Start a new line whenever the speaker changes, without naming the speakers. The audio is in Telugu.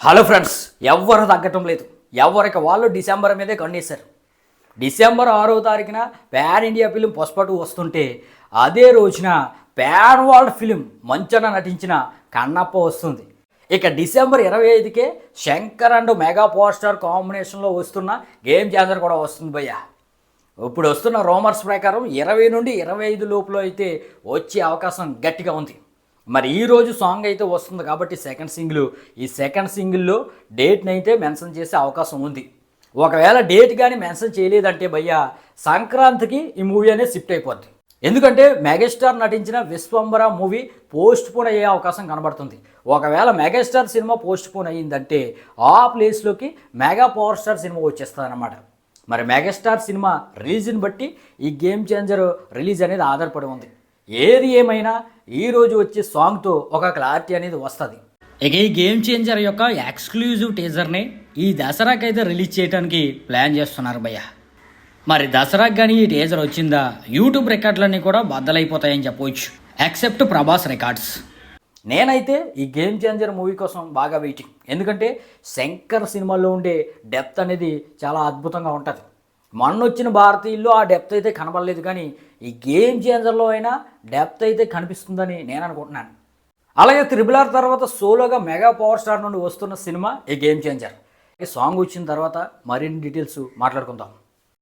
హలో ఫ్రెండ్స్, ఎవ్వరు తగ్గటం లేదు. ఎవరికి వాళ్ళు డిసెంబర్ మీదే కన్నేశారు. డిసెంబర్ 6వ తారీఖున ప్యాన్ ఇండియా ఫిలిం పుష్ప 2 వస్తుంటే అదే రోజున ప్యాన్ వరల్డ్ ఫిలిం మంచన నటించిన కన్నప్ప వస్తుంది. ఇక డిసెంబర్ 25కే Shankar and mega power star కాంబినేషన్లో వస్తున్న గేమ్ చేంజర్ కూడా వస్తుంది భయ్య. ఇప్పుడు వస్తున్న రూమర్స్ ప్రకారం 20 నుండి 25 లోపల అయితే వచ్చే అవకాశం గట్టిగా ఉంది. మరి ఈరోజు సాంగ్ అయితే వస్తుంది కాబట్టి ఈ సెకండ్ సింగిల్లో డేట్ని అయితే మెన్షన్ చేసే అవకాశం ఉంది. ఒకవేళ డేట్ కానీ మెన్షన్ చేయలేదంటే భయ్య సంక్రాంతికి ఈ మూవీ అనేది షిఫ్ట్ అయిపోద్ది. ఎందుకంటే మెగాస్టార్ నటించిన విశ్వంబర మూవీ పోస్ట్ పోన్ అయ్యే అవకాశం కనబడుతుంది. ఒకవేళ మెగాస్టార్ సినిమా పోస్ట్ పోన్ అయ్యిందంటే ఆ ప్లేస్లోకి మెగా పవర్ స్టార్ సినిమా వచ్చేస్తుంది అన్నమాట. మరి మెగాస్టార్ సినిమా రిలీజ్ని బట్టి ఈ గేమ్ చేంజర్ రిలీజ్ అనేది ఆధారపడి ఉంది. ఏది ఏమైనా ఈరోజు వచ్చే సాంగ్తో ఒక క్లారిటీ అనేది వస్తుంది. ఇక ఈ గేమ్ చేంజర్ యొక్క ఎక్స్క్లూజివ్ టీజర్ని ఈ దసరాకి అయితే రిలీజ్ చేయడానికి ప్లాన్ చేస్తున్నారు భయ్య. మరి దసరాకి కానీ ఈ టీజర్ వచ్చిందా యూట్యూబ్ రికార్డులన్నీ కూడా బద్దలైపోతాయని చెప్పవచ్చు, ఎక్సెప్ట్ ప్రభాస్ రికార్డ్స్. నేనైతే ఈ గేమ్ చేంజర్ మూవీ కోసం బాగా వెయిటింగ్. ఎందుకంటే శంకర్ సినిమాలో ఉండే డెప్త్ అనేది చాలా అద్భుతంగా ఉంటుంది. మొన్న వచ్చిన భారతీయుల్లో ఆ డెప్త్ అయితే కనబడలేదు, కానీ ఈ గేమ్ చేంజర్లో అయినా డెప్త్ అయితే కనిపిస్తుందని నేను అనుకుంటున్నాను. అలాగే RRR తర్వాత సోలోగా మెగా పవర్ స్టార్ నుండి వస్తున్న సినిమా ఈ గేమ్ చేంజర్. ఈ సాంగ్ వచ్చిన తర్వాత మరిన్ని డీటెయిల్స్ మాట్లాడుకుందాం.